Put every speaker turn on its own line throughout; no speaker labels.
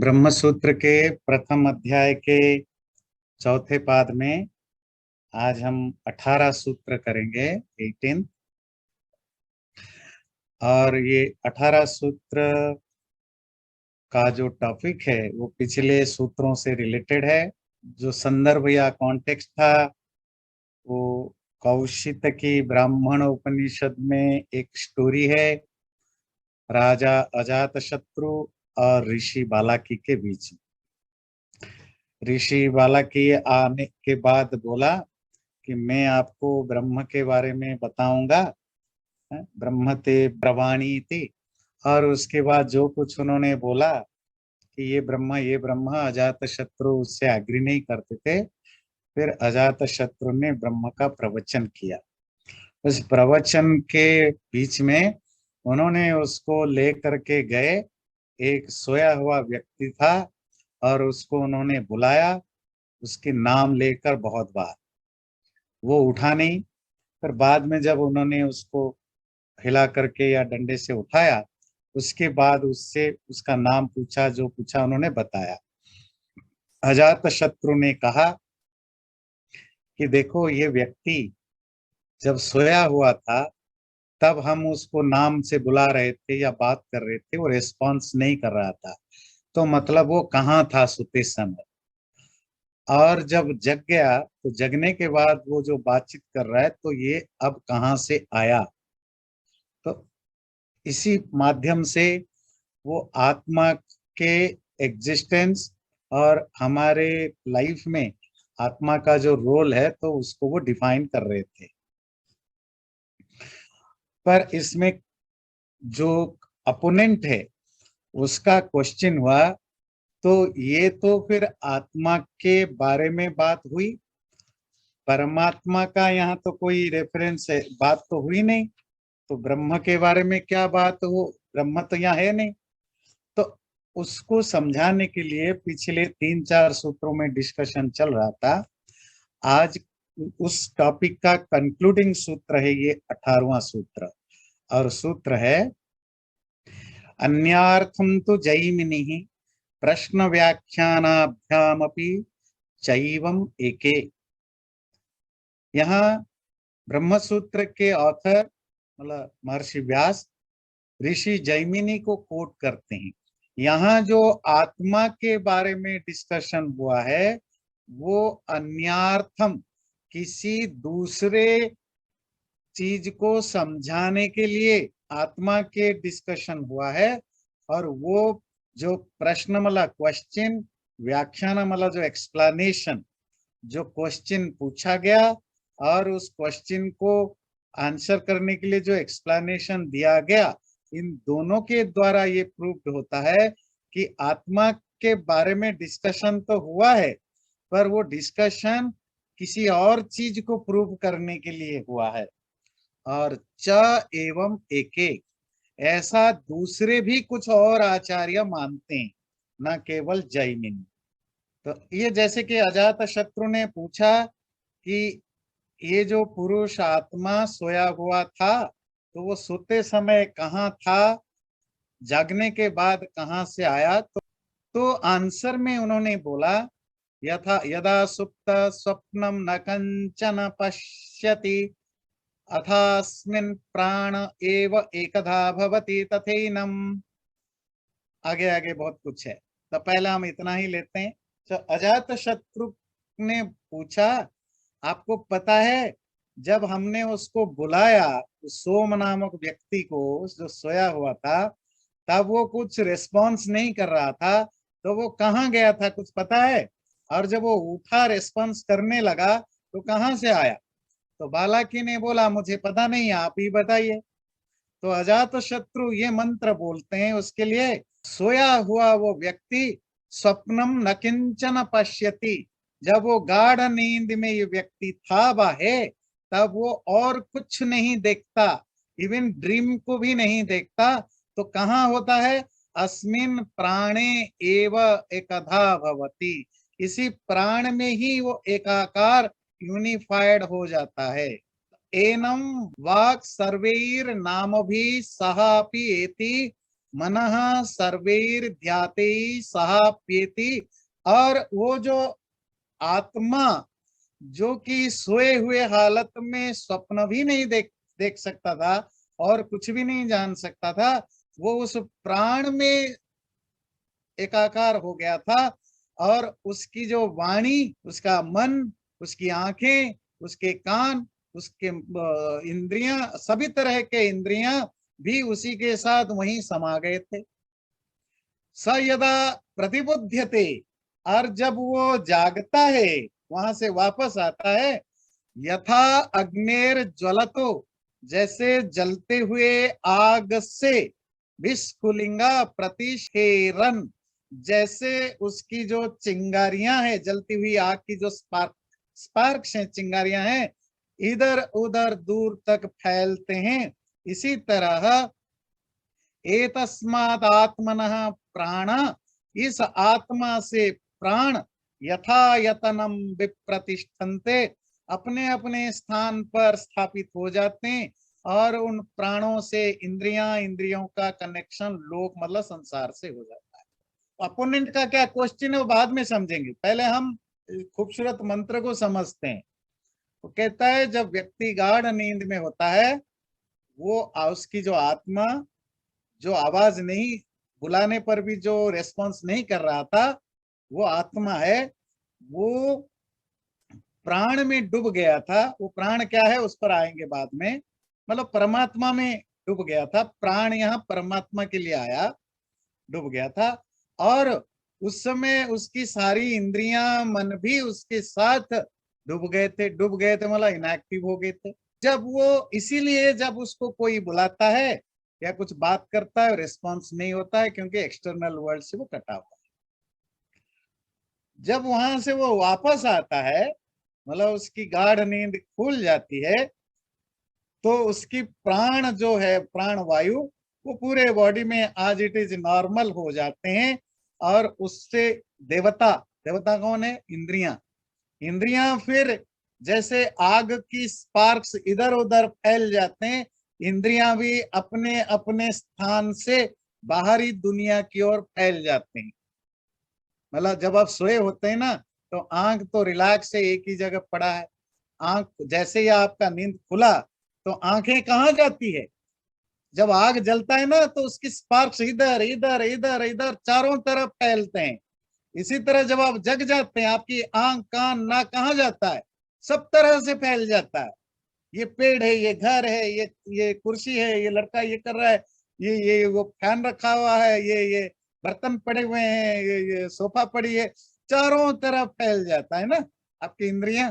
ब्रह्म सूत्र के प्रथम अध्याय के चौथे पाद में आज हम 18 सूत्र करेंगे, 18। और ये 18 सूत्र का जो टॉपिक है वो पिछले सूत्रों से रिलेटेड है। जो संदर्भ या कॉन्टेक्स्ट था वो कौशितकी ब्राह्मण उपनिषद में एक स्टोरी है, राजा अजातशत्रु और ऋषि बालाकी के बीच। ऋषि बालाकी आने के बाद बोला कि मैं आपको ब्रह्म के बारे में बताऊंगा, ब्रह्म ते ब्रवाणी थी। और उसके बाद जो कुछ उन्होंने बोला कि ये ब्रह्म, अजात शत्रु उससे एग्री नहीं करते थे। फिर अजात शत्रु ने ब्रह्म का प्रवचन किया। उस प्रवचन के बीच में उन्होंने उसको लेकर के गए। एक सोया हुआ व्यक्ति था और उसको उन्होंने बुलाया, उसके नाम लेकर बहुत बार। वो उठा नहीं। फिर बाद में जब उन्होंने उसको हिला करके या डंडे से उठाया, उसके बाद उससे उसका नाम पूछा, जो पूछा उन्होंने बताया। अजात शत्रु ने कहा कि देखो, ये व्यक्ति जब सोया हुआ था तब हम उसको नाम से बुला रहे थे या बात कर रहे थे, वो रिस्पॉन्स नहीं कर रहा था, तो मतलब वो कहाँ था सोते समय। और जब जग गया तो जगने के बाद वो जो बातचीत कर रहा है, तो ये अब कहाँ से आया। तो इसी माध्यम से वो आत्मा के एग्जिस्टेंस और हमारे लाइफ में आत्मा का जो रोल है, तो उसको वो डिफाइन कर रहे थे। पर इसमें जो अपोनेंट है उसका क्वेश्चन हुआ, तो ये तो फिर आत्मा के बारे में बात हुई, परमात्मा का यहाँ तो कोई रेफरेंस है, बात तो हुई नहीं। तो ब्रह्म के बारे में क्या बात हो, ब्रह्म तो यहाँ है नहीं। तो उसको समझाने के लिए पिछले 3-4 सूत्रों में डिस्कशन चल रहा था। आज उस टॉपिक का कंक्लूडिंग सूत्र है ये 18वां सूत्र। और सूत्र है, अन्यार्थम तो जैमिनि प्रश्न व्याख्यानाभ्यामपि चैवम एके। यहाँ ब्रह्म सूत्र के ऑथर मतलब महर्षि व्यास ऋषि जैमिनी को कोट करते हैं। यहाँ जो आत्मा के बारे में डिस्कशन हुआ है वो अन्यार्थम, किसी दूसरे चीज को समझाने के लिए आत्मा के डिस्कशन हुआ है। और वो जो प्रश्न मला क्वेश्चन, व्याख्यान मला जो एक्सप्लेनेशन, जो क्वेश्चन पूछा गया और उस क्वेश्चन को आंसर करने के लिए जो एक्सप्लेनेशन दिया गया, इन दोनों के द्वारा ये प्रूव्ड होता है कि आत्मा के बारे में डिस्कशन तो हुआ है, पर वो डिस्कशन किसी और चीज को प्रूव करने के लिए हुआ है। और च एवं एके, ऐसा दूसरे भी कुछ और आचार्य मानते हैं, न केवल जैमिनी। तो ये जैसे कि अजात शत्रु ने पूछा कि ये जो पुरुष आत्मा सोया हुआ था, तो वो सोते समय कहाँ था, जागने के बाद कहाँ से आया। तो आंसर में उन्होंने बोला, यथा यदा सुप्त स्वप्नम न कंचन पश्यति अथास्मिन् प्राण एव एकधा भवति तथैनम। आगे आगे बहुत कुछ है, तो पहला हम इतना ही लेते हैं। तो अजात शत्रु ने पूछा, आपको पता है जब हमने उसको बुलाया, उस सोम नामक व्यक्ति को जो सोया हुआ था, तब वो कुछ रिस्पॉन्स नहीं कर रहा था, तो वो कहाँ गया था, कुछ पता है? और जब वो उठा, रिस्पॉन्स करने लगा, तो कहाँ से आया? तो बालाकी ने बोला, मुझे पता नहीं, आप ही बताइए। तो अजात शत्रु ये मंत्र बोलते हैं उसके लिए, सोया हुआ वो व्यक्ति स्वप्नम न किंचन पश्यति, जब वो गाढ़ नींद में ये व्यक्ति था है, तब वो और कुछ नहीं देखता, इवन ड्रीम को भी नहीं देखता। तो कहाँ होता है? अस्मिन प्राणे एव एकधा भवति, इसी प्राण में ही वो एकाकार यूनिफाइड हो जाता है। एनम वाक् सर्वैर नाम भी सहापि एति मनः सर्वैर ध्याते सह प्येति। और वो जो आत्मा जो कि सोए हुए हालत में स्वप्न भी नहीं देख सकता था और कुछ भी नहीं जान सकता था, वो उस प्राण में एकाकार हो गया था। और उसकी जो वाणी, उसका मन, उसकी आंखें, उसके कान, उसके इंद्रियां, सभी तरह के इंद्रियां भी उसी के साथ वहीं समा गए थे। स यदा प्रतिबुध्यते, और जब वो जागता है, वहां से वापस आता है, यथा अग्नेर ज्वलतो, जैसे जलते हुए आग से, विस्फुलिंगा प्रतिशेरन, जैसे उसकी जो चिंगारियां हैं, जलती हुई आग की जो स्पार्क्स हैं, चिंगारियां हैं, इधर उधर दूर तक फैलते हैं। इसी तरह एतस्मात् आत्मनः प्राण, इस आत्मा से प्राण यथा यतनम विप्रतिष्ठन्ते, अपने अपने स्थान पर स्थापित हो जाते हैं। और उन प्राणों से इंद्रियां, इंद्रियों का कनेक्शन लोक मतलब संसार से हो जाता है। अपोनेंट का क्या क्वेश्चन है वो बाद में समझेंगे, पहले हम खूबसूरत मंत्र को समझते हैं। वो कहता है जब व्यक्ति गाढ़ नींद में होता है, वो उसकी जो आत्मा, जो आवाज नहीं, बुलाने पर भी जो रेस्पॉन्स नहीं कर रहा था, वो आत्मा है, वो प्राण में डूब गया था। वो प्राण क्या है उस पर आएंगे बाद में, मतलब परमात्मा में डूब गया था। प्राण यहाँ परमात्मा के लिए आया, डूब गया था। और उस समय उसकी सारी इंद्रियां, मन भी उसके साथ डूब गए थे। डूब गए थे मतलब इनएक्टिव हो गए थे। जब वो, इसीलिए जब उसको कोई बुलाता है या कुछ बात करता है, रिस्पॉन्स नहीं होता है, क्योंकि एक्सटर्नल वर्ल्ड से वो कटा हुआ है। जब वहां से वो वापस आता है, मतलब उसकी गाढ़ नींद खुल जाती है, तो उसकी प्राण जो है, प्राण वायु, वो पूरे बॉडी में आज इट इज नॉर्मल हो जाते हैं। और उससे देवता, देवता कौन है? इंद्रियां। इंद्रियां फिर जैसे आग की स्पार्क्स इधर उधर फैल जाते हैं, इंद्रियां भी अपने अपने स्थान से बाहरी दुनिया की ओर फैल जाते हैं। मतलब जब आप सोए होते हैं ना, तो आंख तो रिलैक्स है, एक ही जगह पड़ा है। आंख जैसे ही आपका नींद खुला, तो आंखें कहाँ जाती है? जब आग जलता है ना, तो उसकी स्पार्क्स इधर इधर इधर इधर चारों तरफ फैलते हैं। इसी तरह जब आप जग जाते हैं, आपकी आंख, कान, नाक कहाँ जाता है? सब तरह से फैल जाता है। ये पेड़ है, ये घर है, ये कुर्सी है, ये लड़का ये कर रहा है, ये वो फैन रखा हुआ है, ये बर्तन पड़े हुए हैं, ये सोफा पड़ी है, चारों तरफ फैल जाता है ना। आपकी इंद्रियां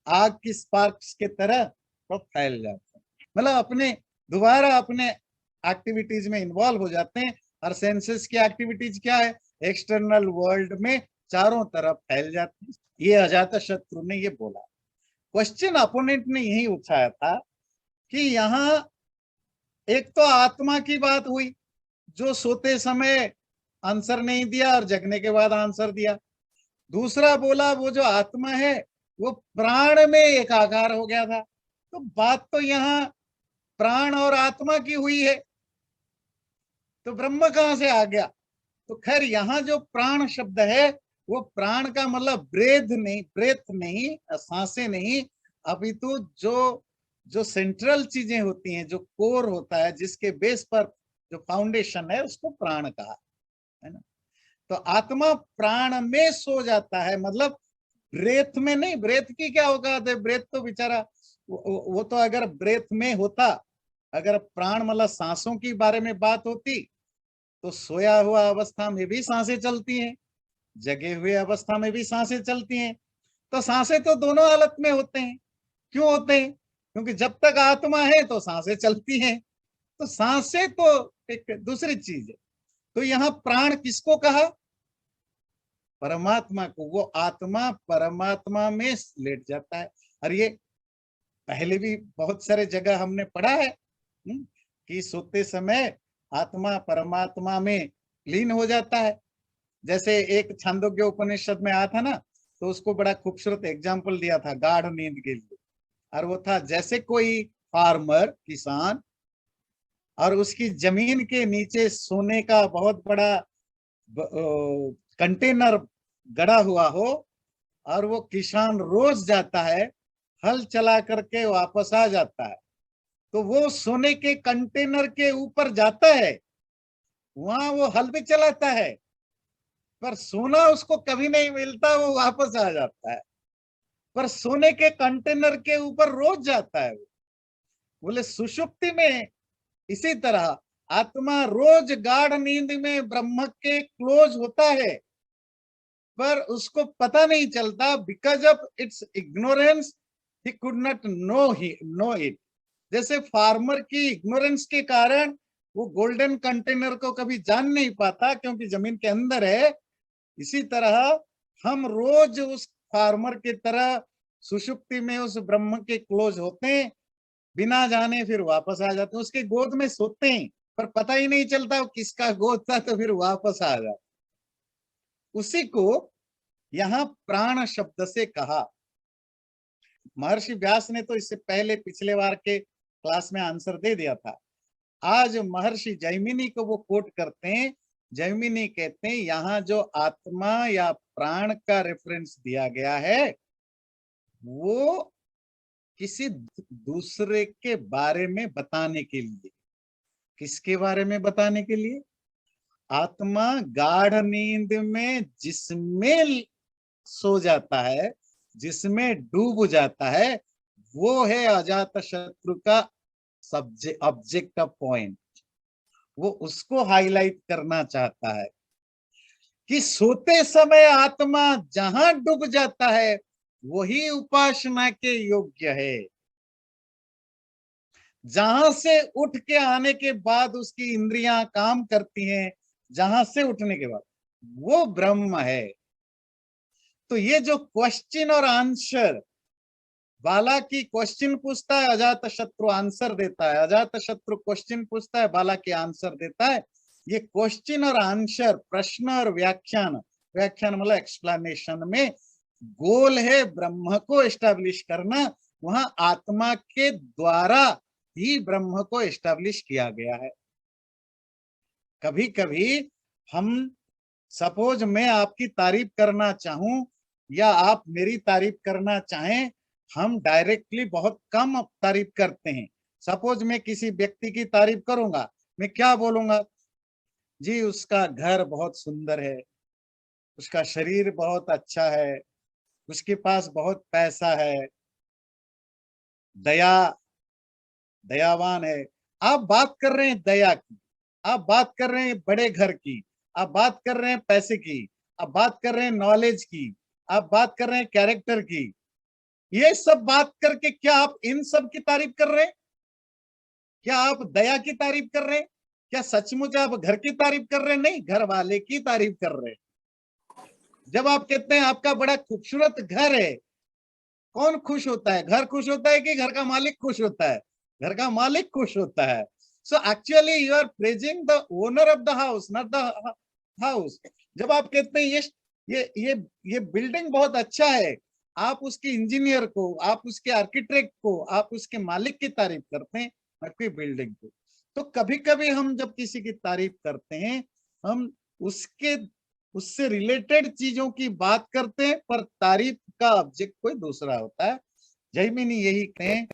आग की स्पार्क्स के तरह वो फैल जाते हैं, मतलब अपने दोबारा अपने एक्टिविटीज में इन्वॉल्व हो जाते हैं। और सेंसेस की एक्टिविटीज क्या है? एक्सटर्नल वर्ल्ड में चारों तरफ फैल जाती है। ये अजात शत्रु ने ये बोला। क्वेश्चन अपोनेंट ने यही उठाया था कि यहाँ एक तो आत्मा की बात हुई, जो सोते समय आंसर नहीं दिया और जगने के बाद आंसर दिया। दूसरा बोला वो जो आत्मा है वो प्राण में एकाकार हो गया था। तो बात तो यहाँ प्राण और आत्मा की हुई है, तो ब्रह्म कहां से आ गया? तो खैर यहाँ जो प्राण शब्द है, वो प्राण का मतलब ब्रेथ नहीं, ब्रेथ नहीं, सांसें नहीं, अपितु जो जो सेंट्रल चीजें होती हैं, जो कोर होता है, जिसके बेस पर जो फाउंडेशन है, उसको प्राण कहा है ना। तो आत्मा प्राण में सो जाता है, मतलब ब्रेथ में नहीं। ब्रेथ की क्या औकात है? ब्रेथ तो बेचारा वो तो अगर ब्रेथ में होता, अगर प्राण मतलब सांसों की बारे में बात होती, तो सोया हुआ अवस्था में भी सांसें चलती हैं, जगे हुए अवस्था में भी सांसें चलती हैं। तो सांसें तो दोनों हालत में होते हैं। क्यों होते हैं? क्योंकि जब तक आत्मा है तो सांसें चलती हैं। तो सांसें तो एक दूसरी चीज है। तो यहाँ प्राण किसको कहा? परमात्मा को। वो आत्मा परमात्मा में लेट जाता है। और ये पहले भी बहुत सारे जगह हमने पढ़ा है कि सोते समय आत्मा परमात्मा में लीन हो जाता है। जैसे एक छांदोग्य उपनिषद में आया था ना, तो उसको बड़ा खूबसूरत एग्जाम्पल दिया था गाढ़ नींद के लिए। और वो था, जैसे कोई फार्मर, किसान और उसकी जमीन के नीचे सोने का बहुत बड़ा कंटेनर गड़ा हुआ हो, और वो किसान रोज जाता है, हल चला करके वापस आ जाता है, तो वो सोने के कंटेनर के ऊपर जाता है, वहां वो हल भी चलाता है, पर सोना उसको कभी नहीं मिलता, वो वापस आ जाता है। पर सोने के कंटेनर के ऊपर रोज जाता है वो। बोले सुषुप्ति में इसी तरह आत्मा रोज गाढ़ नींद में ब्रह्म के क्लोज होता है, पर उसको पता नहीं चलता, because of its ignorance he could not know it. जैसे फार्मर की इग्नोरेंस के कारण वो गोल्डन कंटेनर को कभी जान नहीं पाता, क्योंकि जमीन के अंदर है। इसी तरह हम रोज उस फार्मर की तरह सुषुप्ति में उस ब्रह्म के क्लोज होते हैं, बिना जाने फिर वापस आ जाते हैं, उसके गोद में सोते हैं, पर पता ही नहीं चलता वो किसका गोद था, तो फिर वापस आ जाते। उसी को यहाँ प्राण शब्द से कहा। महर्षि व्यास ने तो इससे पहले पिछले बार के क्लास में आंसर दे दिया था। आज महर्षि जैमिनी को वो कोट करते हैं। जैमिनी कहते हैं यहाँ जो आत्मा या प्राण का रेफरेंस दिया गया है, वो किसी दूसरे के बारे में बताने के लिए। किसके बारे में बताने के लिए? आत्मा गाढ़ नींद में जिसमें सो जाता है, जिसमें डूब जाता है, वो है अजात शत्रु का ऑब्जेक्ट ऑफ पॉइंट। वो उसको हाईलाइट करना चाहता है कि सोते समय आत्मा जहां डूब जाता है वही उपासना के योग्य है। जहां से उठ के आने के बाद उसकी इंद्रियां काम करती हैं, जहां से उठने के बाद वो ब्रह्म है। तो ये जो क्वेश्चन और आंसर, बाला की क्वेश्चन पूछता है, अजात शत्रु आंसर देता है, अजात शत्रु क्वेश्चन पूछता है, बाला की आंसर देता है। ये क्वेश्चन और आंसर, प्रश्न और व्याख्यान, व्याख्यान मतलब एक्सप्लेनेशन में गोल है ब्रह्म को एस्टैब्लिश करना। वहां आत्मा के द्वारा ही ब्रह्म को एस्टैब्लिश किया गया है। कभी कभी हम, सपोज मैं आपकी तारीफ करना चाहूं या आप मेरी तारीफ करना चाहें, हम डायरेक्टली बहुत कम तारीफ करते हैं। सपोज मैं किसी व्यक्ति की तारीफ करूंगा, मैं क्या बोलूंगा? जी उसका घर बहुत सुंदर है, उसका शरीर बहुत अच्छा है, उसके पास बहुत पैसा है, दया दयावान है। आप बात कर रहे हैं दया की, आप बात कर रहे हैं बड़े घर की, आप बात कर रहे हैं पैसे की, आप बात कर रहे हैं नॉलेज की, आप बात कर रहे हैं कैरेक्टर की। ये सब बात करके क्या आप इन सब की तारीफ कर रहे हैं? क्या आप दया की तारीफ कर रहे हैं? क्या सचमुच आप घर की तारीफ कर रहे हैं? नहीं, घर वाले की तारीफ कर रहे हैं। जब आप कहते हैं आपका बड़ा खूबसूरत घर है, कौन खुश होता है? घर खुश होता है कि घर का मालिक खुश होता है? घर का मालिक खुश होता है। So actually you are praising the owner of the house, not the house. जब आप कहते हैं ये बिल्डिंग बहुत अच्छा है, आप उसके इंजीनियर को, आप उसके आर्किटेक्ट को, आप उसके मालिक की तारीफ करते हैं, न कि बिल्डिंग को। तो कभी कभी हम जब किसी की तारीफ करते हैं, हम उसके उससे रिलेटेड चीजों की बात करते हैं, पर तारीफ का ऑब्जेक्ट कोई दूसरा होता है। जैमिनी यही कहें,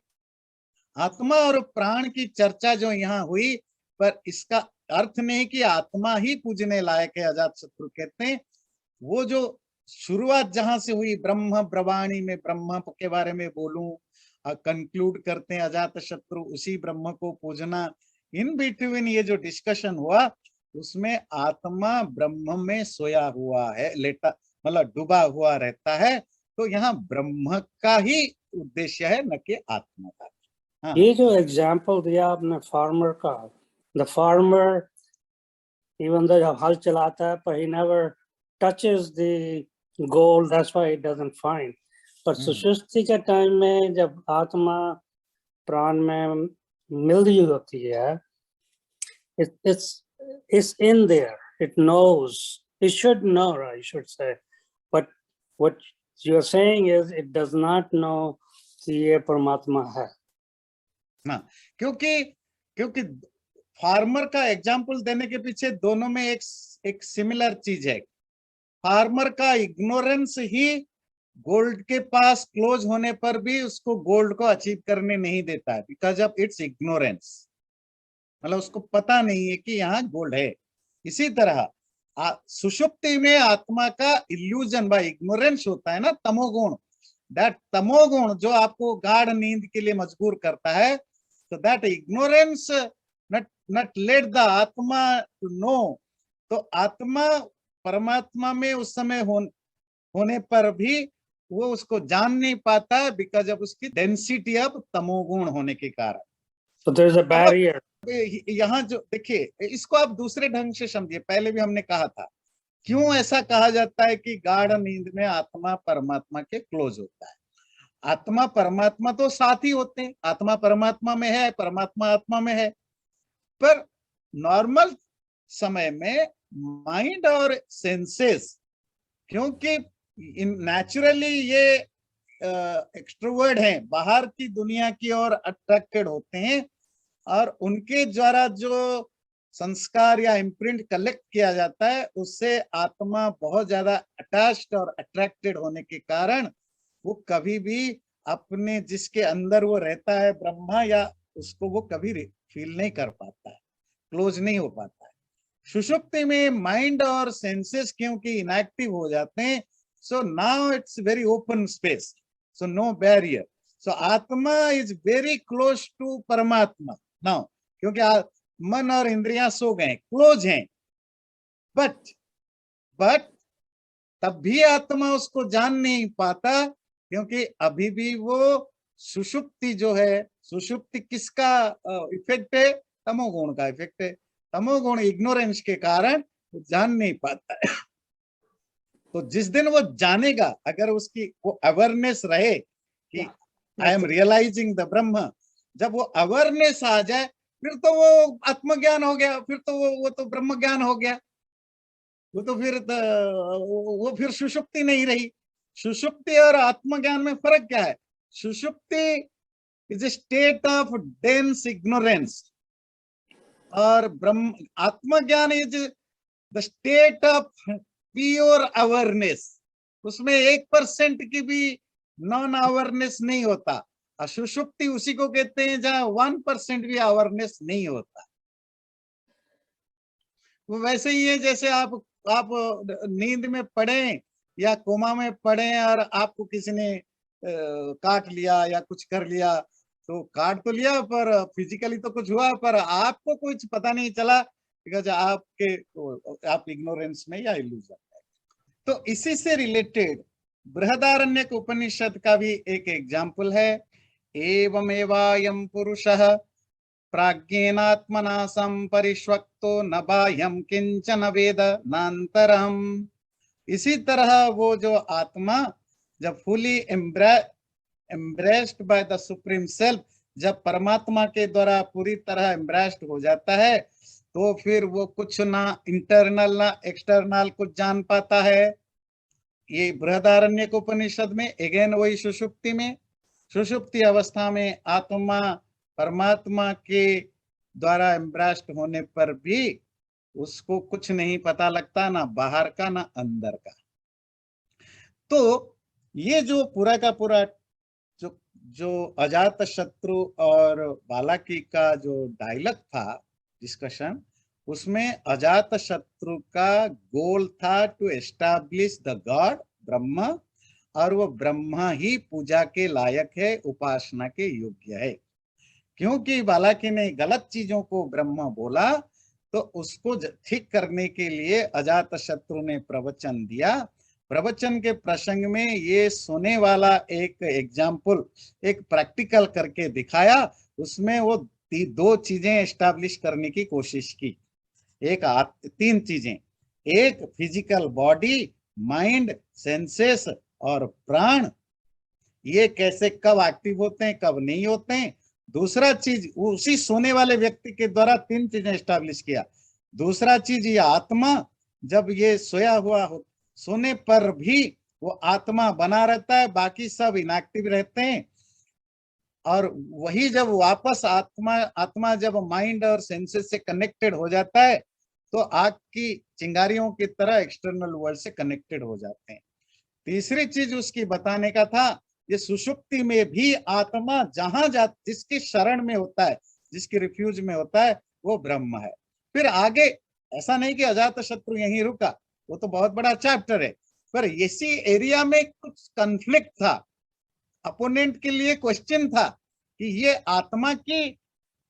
आत्मा और प्राण की चर्चा जो यहाँ हुई, पर इसका अर्थ नहीं कि आत्मा ही पूजने लायक है। अजात शत्रु कहते हैं वो जो शुरुआत जहां से हुई, ब्रह्म ब्रवाणी में ब्रह्म के बारे में बोलूं, कंक्लूड करते हैं अजात शत्रु उसी ब्रह्म को पूजना। इन बिटवीन ये जो डिस्कशन हुआ, उसमें आत्मा ब्रह्म में सोया हुआ है, लेटा मतलब डूबा हुआ रहता है। तो यहाँ ब्रह्म का ही उद्देश्य है, न कि आत्मा का। हाँ।
ये जो एग्जाम्पल दिया आपने फार्मर का, द फार्मर इवन though जब हल चलाता है, पर he never touches the goal, that's why he doesn't find. पर सुषुप्ति के टाइम में जब आत्मा प्राण में मिल रही होती है, it's in there, it knows, it should know, I should say, but what you're saying is it does not know कि ये परमात्मा है।
ना, क्योंकि फार्मर का एग्जाम्पल देने के पीछे दोनों में एक सिमिलर चीज है। फार्मर का इग्नोरेंस ही गोल्ड के पास क्लोज होने पर भी उसको गोल्ड को अचीव करने नहीं देता है, बिकॉज ऑफ इट्स इग्नोरेंस। मतलब उसको पता नहीं है कि यहाँ गोल्ड है। इसी तरह सुषुप्ति में आत्मा का इल्यूजन बाय इग्नोरेंस होता है ना, तमोगुण। दैट तमोगुण जो आपको गाढ़ नींद के लिए मजबूर करता है, तो that ignorance nut let the आत्मा टू नो। तो आत्मा परमात्मा में उस समय होने पर भी वो उसको जान नहीं पाता, बिकॉज ऑफ उसकी डेंसिटी ऑफ तमोगुण होने के कारण।
So there's a barrier.
यहाँ जो देखिए, इसको आप दूसरे ढंग से समझिए। पहले भी हमने कहा था क्यों ऐसा कहा जाता है कि गाढ़ नींद में आत्मा परमात्मा के क्लोज होता है। आत्मा परमात्मा तो साथ ही होते हैं, आत्मा परमात्मा में है, परमात्मा आत्मा में है। पर नॉर्मल समय में माइंड और सेंसेस, क्योंकि नेचुरली ये एक्सट्रोवर्ड हैं, बाहर की दुनिया की ओर अट्रैक्टेड होते हैं, और उनके द्वारा जो संस्कार या इम्प्रिंट कलेक्ट किया जाता है उससे आत्मा बहुत ज्यादा अटैच्ड और अट्रैक्टेड होने के कारण वो कभी भी अपने जिसके अंदर वो रहता है ब्रह्मा, या उसको वो कभी फील नहीं कर पाता है, क्लोज नहीं हो पाता है। सुषुप्ति में माइंड और सेंसेस क्योंकि इनएक्टिव हो जाते हैं, so now it's very open space, so no barrier. So atma is very close to paramatma now, क्योंकि मन और इंद्रियां सो गए, क्लोज हैं। बट तब भी आत्मा उसको जान नहीं पाता, क्योंकि अभी भी वो सुषुप्ति जो है, सुषुप्ति किसका इफेक्ट है? तमोगुण का इफेक्ट है। तमोगुण इग्नोरेंस के कारण वो जान नहीं पाता है। तो जिस दिन वो जानेगा, अगर उसकी वो अवेयरनेस रहे कि आई एम रियलाइजिंग द ब्रह्म, जब वो अवेयरनेस आ जाए फिर तो वो आत्मज्ञान हो गया, फिर तो वो तो ब्रह्म ज्ञान हो गया। वो तो फिर सुषुप्ति नहीं रही। सुषुप्ति और आत्मज्ञान में फर्क क्या है? सुषुप्ति is a state of dense ignorance, और ब्रह्म आत्मज्ञान is the state of pure awareness. उसमें 1% की भी नॉन अवेयरनेस नहीं होता। सुषुप्ति उसी को कहते हैं जहां 1% भी अवेयरनेस नहीं होता। वो वैसे ही है जैसे आप नींद में पड़े या कोमा में पड़े और आपको किसी ने काट लिया या कुछ कर लिया, तो काट तो लिया पर फिजिकली तो कुछ हुआ, पर आपको कुछ पता नहीं चला, बिकॉज आप इग्नोरेंस में या इल्यूजन में। तो इसी से रिलेटेड बृहदारण्यक उपनिषद का भी एक एग्जाम्पल है। एवमेवायं पुरुषः प्राज्ञेनात्मना संपरिष्वक्तो न बाह्यं किंचन वेद नान्तरम्। इसी तरह वो जो आत्मा जब fully embraced by the supreme self, जब परमात्मा के द्वारा पूरी तरह एम्ब्रेस्ड हो जाता है, तो फिर वो कुछ ना इंटरनल ना एक्सटर्नल कुछ जान पाता है। ये बृहदारण्यक उपनिषद में अगेन वही सुषुप्ति में, सुषुप्ति अवस्था में आत्मा परमात्मा के द्वारा एम्ब्रेस्ड होने पर भी उसको कुछ नहीं पता लगता, ना बाहर का ना अंदर का। तो ये जो पूरा का पूरा जो अजात शत्रु और बालाकी का जो डायलॉग था, डिस्कशन, उसमें अजात शत्रु का गोल था to establish the god Brahma, और वो ब्रह्मा ही पूजा के लायक है, उपासना के योग्य है। क्योंकि बालाकी ने गलत चीजों को ब्रह्मा बोला, तो उसको ठीक करने के लिए अजात शत्रु ने प्रवचन दिया। प्रवचन के प्रसंग में ये सोने वाला एक एग्जाम्पल, एक प्रैक्टिकल करके दिखाया। उसमें वो 2 चीजें एस्टैब्लिश करने की कोशिश की। 3 चीजें, एक फिजिकल बॉडी, माइंड, सेंसेस और प्राण, ये कैसे कब एक्टिव होते हैं कब नहीं होते हैं। दूसरा चीज, उसी सोने वाले व्यक्ति के द्वारा 3 चीजें एस्टैब्लिश किया। दूसरा चीज, ये आत्मा जब ये सोया हुआ हो, सोने पर भी वो आत्मा बना रहता है, बाकी सब इनएक्टिव रहते हैं। और वही जब वापस आत्मा जब माइंड और सेंसेस से कनेक्टेड हो जाता है तो आग की चिंगारियों की तरह एक्सटर्नल वर्ल्ड से कनेक्टेड हो जाते हैं। तीसरी चीज उसकी बताने का था, ये सुषुप्ति में भी आत्मा जहां जा जिसकी शरण में होता है, जिसकी रिफ्यूज में होता है, वो ब्रह्म है। फिर आगे ऐसा नहीं कि अजात शत्रु यहीं रुका, वो तो बहुत बड़ा चैप्टर है, पर इसी एरिया में कुछ कन्फ्लिक्ट था, अपोनेंट के लिए क्वेश्चन था कि ये आत्मा की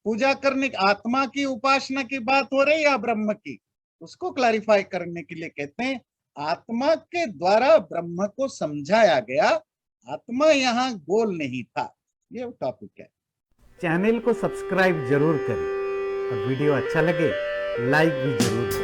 पूजा करने, आत्मा की उपासना की बात हो रही है या ब्रह्म की, उसको क्लैरिफाई करने के लिए कहते हैं आत्मा के द्वारा ब्रह्म को समझाया गया, आत्मा यहाँ गोल नहीं था। ये टॉपिक है।
चैनल को सब्सक्राइब जरूर करें और वीडियो अच्छा लगे लाइक भी जरूर करें।